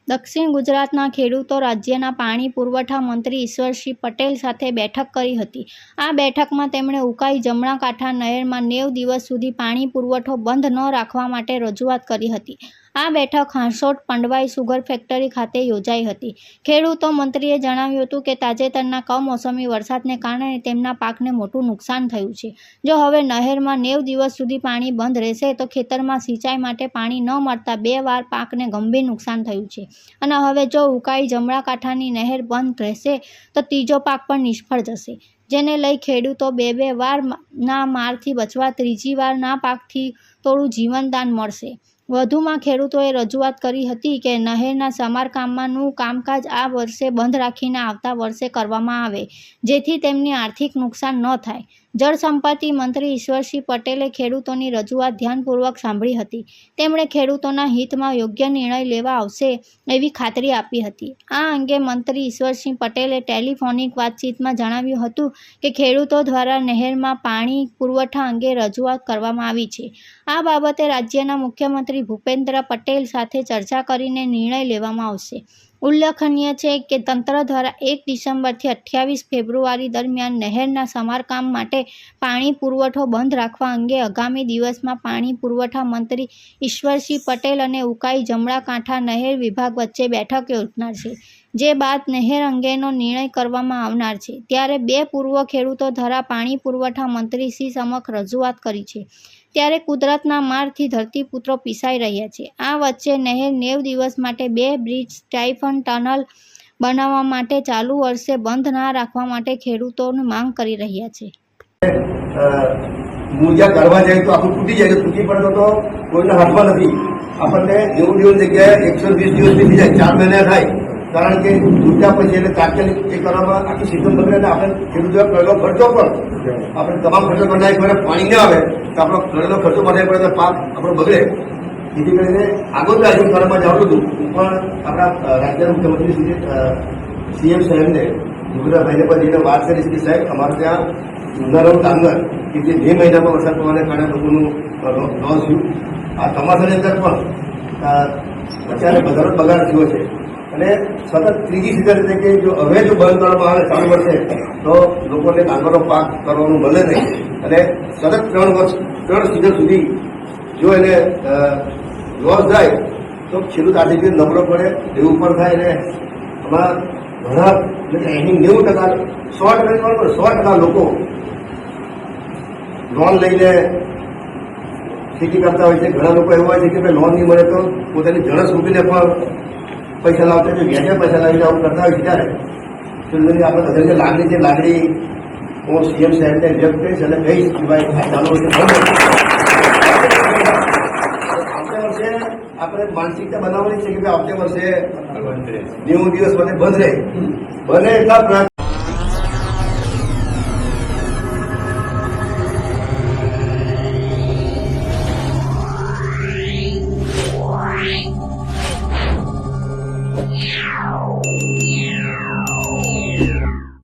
દક્ષિણ ગુજરાતના ખેડૂતો રાજ્યના પાણી પુરવઠા મંત્રી ઈશ્વરસિંહ પટેલ સાથે બેઠક કરી હતી। આ બેઠકમાં તેમણે ઉકાઈ જમણા કાંઠા નહેરમાં 90 દિવસ સુધી પાણી પુરવઠો બંધ ન રાખવા માટે રજૂઆત કરી હતી। આ બેઠક હાંસોટ પંડવાઈ સુગર ફેક્ટરી ખાતે યોજાઈ હતી। ખેડૂતો મંત્રીએ જણાવ્યું હતું કે તાજેતરના કમોસમી વરસાદને કારણે તેમના પાકને મોટું નુકસાન થયું છે। જો હવે નહેરમાં 90 દિવસ સુધી પાણી બંધ રહેશે તો ખેતરમાં સિંચાઈ માટે પાણી ન મળતા 2 વાર પાકને ગંભીર નુકસાન થયું છે અને હવે જો ઉકાઈ જમણા કાંઠાની નહેર બંધ રહેશે તો ત્રીજો પાક પણ નિષ્ફળ જશે, જેને લઈ ખેડૂતો 2 વારના મારથી બચવા ત્રીજી વારના પાકથી થોડું જીવનદાન મળશે। વધુમાં ખેડૂતોએ રજૂઆત કરી હતી કે નહેરના સમારકામનું કામકાજ આ વર્ષે બંધ રાખીને આવતા વર્ષે કરવામાં આવે, જેથી તેમની આર્થિક નુકસાન ન થાય। જળ સંપત્તિ મંત્રી ઈશ્વરસિંહ પટેલે ખેડૂતોની રજૂઆત ધ્યાનપૂર્વક સાંભળી હતી। તેમણે ખેડૂતોના હિતમાં યોગ્ય નિર્ણય લેવા આવશે એવી ખાતરી આપી હતી। આ અંગે મંત્રી ઈશ્વરસિંહ પટેલે ટેલિફોનિક વાતચીતમાં જણાવ્યું હતું કે ખેડૂતો દ્વારા નહેરમાં પાણી પુરવઠા અંગે રજૂઆત કરવામાં આવી છે। આ બાબતે રાજ્યના મુખ્યમંત્રી ભૂપેન્દ્ર પટેલ સાથે ચર્ચા કરીને નિર્ણય લેવામાં આવશે। ઉલ્લેખનીય છે કે તંત્ર દ્વારા 1 ડિસેમ્બરથી 28 ફેબ્રુઆરી દરમિયાન નહેરના સમારકામ માટે પાણી પુરવઠો બંધ રાખવા અંગે આગામી દિવસમાં પાણી પુરવઠા મંત્રી ઈશ્વરસિંહ પટેલ અને ઉકાઈ જમણા કાંઠા નહેર વિભાગ વચ્ચે બેઠક યોજાનાર છે, જે બાદ નહેર અંગેનો નિર્ણય કરવામાં આવનાર છે। ત્યારે 2 પૂર્વ ખેડૂતો દ્વારા પાણી પુરવઠા મંત્રી શ્રી સમક્ષ રજૂઆત કરી છે। ત્યારે કુદરતના મારથી ધરતીપુત્રો પીસાઈ રહ્યા છે। આ વચ્ચે નહેર 90 દિવસ માટે 2 બ્રિજ સ્ટાઇફન ટનલ બનાવવા માટે ચાલુ વર્ષે બંધ ના રાખવા માટે ખેડૂતોની માંગ કરી રહ્યા છે। મૂળિયા કરવા જાય તો આખું તૂટી જાય, તૂટી પડતો તો કોઈના હાથમાં નથી। આપણને 90 દિવસ જગ્યાએ 120 દિવસ થઈ જાય, 4 મહિના થાય, કારણ કે તૂટ્યા પછી એને તાત્કાલિક એ કરવામાં આખી સિસ્ટમ બગડે ને આપણે ખેડૂતો કરેલો ખર્ચો પણ આપણે તમામ ખર્ચો કરનાર એકવાર પાણી ના આવે તો આપણો કરેલો ખર્ચો ભરાય પડે તો પાક આપણો બગડે। જેથી કરીને આગળ રાજ્ય કરવામાં જવાનું હતું, હું પણ આપણા રાજ્યના મુખ્યમંત્રી સીએમ સાહેબને ગુજરાતભાઈને પણ જઈને વાત કરીશ કે સાહેબ અમારે ત્યાં ઉનાળાનું ડાંગર કે જે મે મહિનામાં વરસાદ પડવાને કારણે લોકોનું લોસ થયું, આ ચોમાસાની અંદર પણ અત્યારે બધાનો બગાડ થયો છે અને સતત ત્રીજી સીઝન એટલે કે જો હવે જો બંધ કરવામાં આવે ચાલુ વર્ષે તો લોકોને ડાંગરનો પાક કરવાનું મળે નહીં અને સતત 3 સીઝન સુધી જો એને લોસ જાય તો ખેડૂત આર્થિક રીતે નબળો પડે, એવું પણ થાય અને આમાં ઘણા એટલે 80-90% 100% લોકો લોન લઈને ખેતી કરતા હોય છે। ઘણા લોકો એવા હોય છે કે ભાઈ લોન નહીં મળે તો પોતાની જણસ મૂકીને પણ પૈસા લાવતા હોય, વ્યાજે પૈસા લાવીને આવું કરતા હોય છે। ત્યારે ખેડૂતોની આપણે બધાની લાગણી છે, લાગણી હું સીએમ સાહેબને વ્યક્ત કરીશ અને કહીશ કે ભાઈ આ ચાલુ વર્ષે આવતા વર્ષે આપણે માનસિકતા બનાવવાની છે કે ભાઈ આવતા વર્ષે 90 દિવસ માટે બંધ રહે, બને એટલા પ્રયાસ